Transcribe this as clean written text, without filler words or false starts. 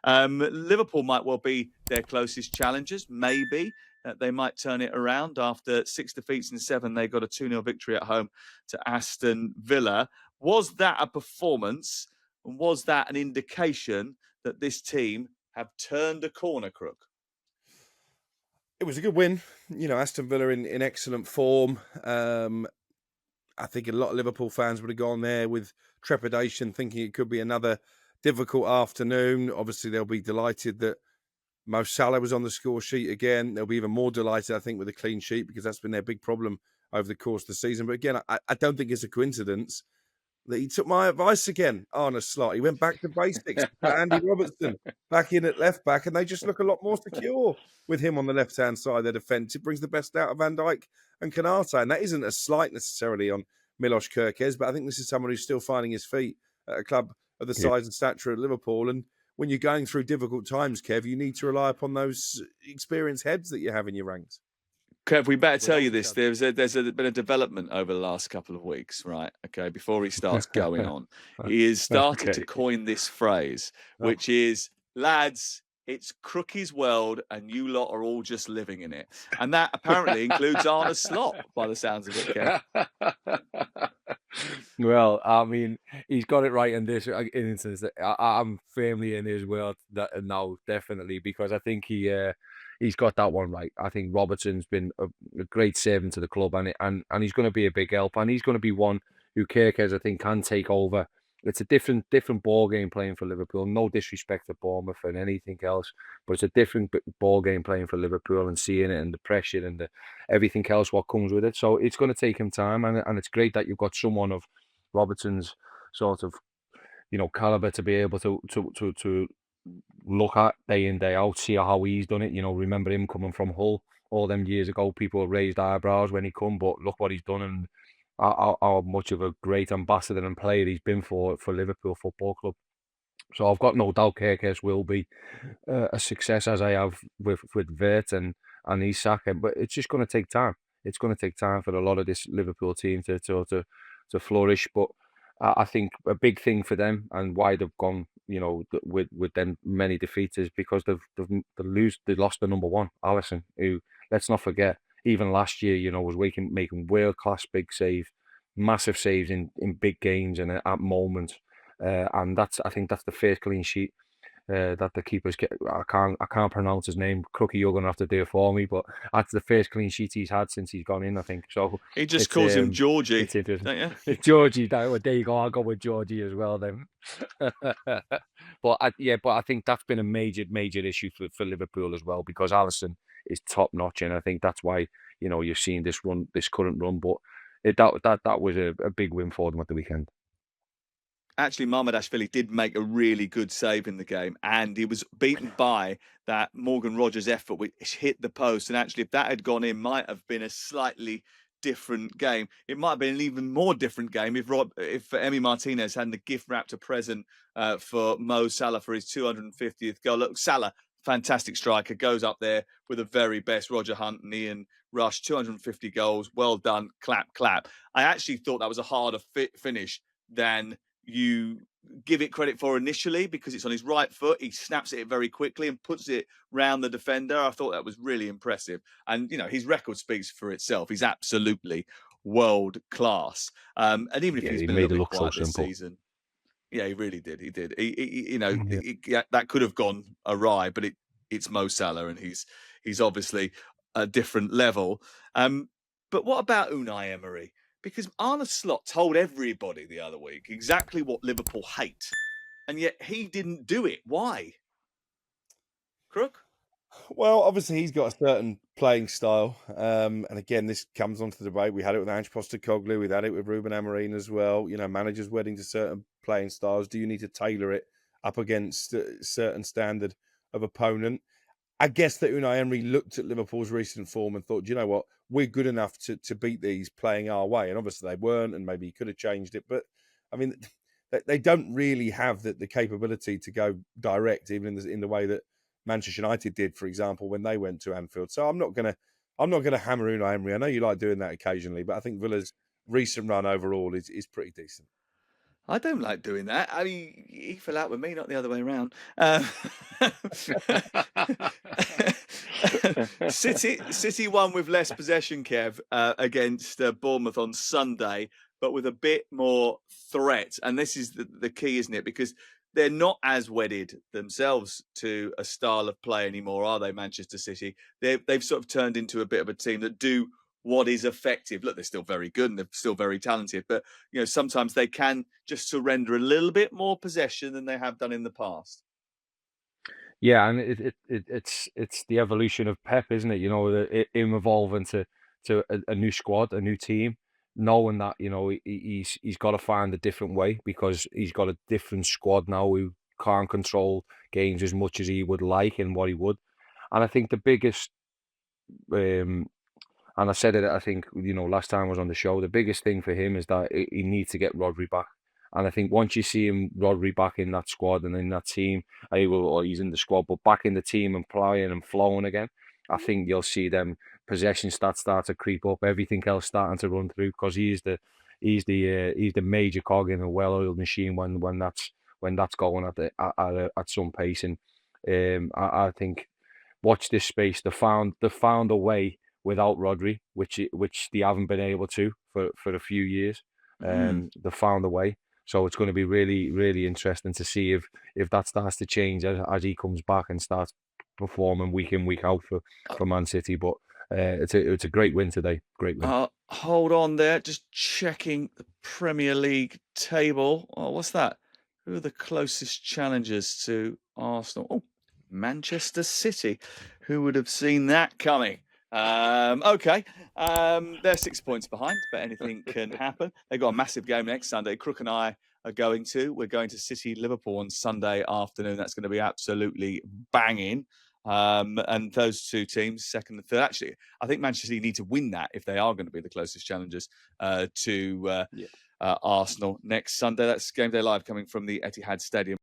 Liverpool might well be their closest challengers, maybe. They might turn it around after 6 defeats in 7. They got a 2-0 victory at home to Aston Villa. Was that a performance? And was that an indication that this team have turned a corner, Crook? It was a good win. Aston Villa in excellent form. I think a lot of Liverpool fans would have gone there with trepidation, thinking it could be another difficult afternoon. Obviously, they'll be delighted that Mo Salah was on the score sheet again. They'll be even more delighted, I think, with a clean sheet, because that's been their big problem over the course of the season. But again, I don't think it's a coincidence that he took my advice again, Arne Slot. He went back to basics, put Andy Robertson back in at left back, and they just look a lot more secure with him on the left-hand side of their defence. It brings the best out of Van Dijk and Konate, and that isn't a slight necessarily on Milos Kerkez, but I think this is someone who's still finding his feet at a club of the size and stature of Liverpool. And when you're going through difficult times, Kev, you need to rely upon those experienced heads that you have in your ranks. Kev, we better tell you this. There's been a development over the last couple of weeks, right? Okay, before he starts going on, he has started to coin this phrase, which is, lads, it's Crookie's world, and you lot are all just living in it. And that apparently includes Arne Slot, by the sounds of it, Kev. Well, I mean, he's got it right in this instance. I'm firmly in his world now, definitely, because I think he's got that one right. I think Robertson's been a great servant to the club, and he's going to be a big help, and he's going to be one who Kerkez, I think, can take over. It's a different ball game playing for Liverpool. No disrespect to Bournemouth and anything else, but it's a different ball game playing for Liverpool, and seeing it, and the pressure and everything else what comes with it. So it's going to take him time, and it's great that you've got someone of Robertson's sort of caliber to be able to look at day in, day out, see how he's done it. Remember him coming from Hull all them years ago. People raised eyebrows when he come, but look what he's done, and how much of a great ambassador and player he's been for Liverpool Football Club. So I've got no doubt Kerkez will be a success, as I have with Vert and Isak, but it's just going to take time. It's going to take time for a lot of this Liverpool team to flourish. But I think a big thing for them, and why they've gone, with them many defeats, is because they lost the number one, Alisson, who, let's not forget, even last year, was making world class big saves, massive saves in big games and at moments. And I think that's the first clean sheet that the keepers get. I can't pronounce his name. Crookie, you're gonna have to do it for me, but that's the first clean sheet he's had since he's gone in, I think. So he just calls him Georgie. It's interesting. Don't you? Georgie, there you go. I'll go with Georgie as well then. But I think that's been a major issue for Liverpool as well, because Alisson is top notch, and I think that's why you're seeing this current run. But that was a big win for them at the weekend. Actually, Mamardashvili did make a really good save in the game, and he was beaten by that Morgan Rogers effort, which hit the post. And actually, if that had gone in, might have been a slightly different game. It might have been an even more different game if Emi Martinez hadn't the gift wrapped a present for Mo Salah for his 250th goal. Look, Salah, fantastic striker, goes up there with the very best. Roger Hunt and Ian Rush, 250 goals. Well done. Clap, clap. I actually thought that was a harder finish than you give it credit for initially, because it's on his right foot. He snaps it very quickly and puts it round the defender. I thought that was really impressive. And, his record speaks for itself. He's absolutely world class. And even if he's been a little bit quiet this season. Yeah, he really did. He did. That could have gone awry, but it's Mo Salah, and he's obviously a different level. But what about Unai Emery? Because Arne Slot told everybody the other week exactly what Liverpool hate, and yet he didn't do it. Why? Crook? Well, obviously he's got a certain playing style, and again, this comes onto the debate. We had it with Ange Postecoglou, we had it with Ruben Amorim as well. Managers wedding to certain playing styles. Do you need to tailor it up against a certain standard of opponent? I guess that Unai Emery looked at Liverpool's recent form and thought, you know what, we're good enough to beat these playing our way. And obviously they weren't, and maybe he could have changed it. But, I mean, they don't really have the capability to go direct, even in the way that Manchester United did, for example, when they went to Anfield. So I'm not gonna hammer Unai Emery. I know you like doing that occasionally, but I think Villa's recent run overall is pretty decent. I don't like doing that. I mean, he fell out with me, not the other way around. City won with less possession, Kev, against Bournemouth on Sunday, but with a bit more threat. And this is the key, isn't it? Because they're not as wedded themselves to a style of play anymore, are they, Manchester City? They've sort of turned into a bit of a team that do what is effective. Look, they're still very good and they're still very talented, but sometimes they can just surrender a little bit more possession than they have done in the past. Yeah, and it's the evolution of Pep, isn't it? Him evolving to a new squad, a new team, knowing that he's got to find a different way because he's got a different squad now who can't control games as much as he would like and what he would. And I think the biggest, and I said it, I think, last time I was on the show, the biggest thing for him is that he needs to get Rodri back. And I think once you see Rodri back in that squad and in that team, or he's in the squad, but back in the team and playing and flowing again, I think you'll see them possession stats start to creep up, everything else starting to run through because he's the major cog in a well-oiled machine when that's going at some pace. And I think watch this space. They found a way without Rodri, which they haven't been able to for a few years. They found a way. So it's going to be really, really interesting to see if that starts to change as he comes back and starts performing week in, week out for Man City. But it's a great win today. Great win. Hold on there. Just checking the Premier League table. Oh, what's that? Who are the closest challengers to Arsenal? Oh, Manchester City. Who would have seen that coming? Okay. They're 6 points behind, but anything can happen. They've got a massive game next Sunday. Crook and I are going to. We're going to City Liverpool on Sunday afternoon. That's going to be absolutely banging. And those two teams, second and third. Actually, I think Manchester City need to win that if they are going to be the closest challengers to Arsenal next Sunday. That's Game Day Live coming from the Etihad Stadium.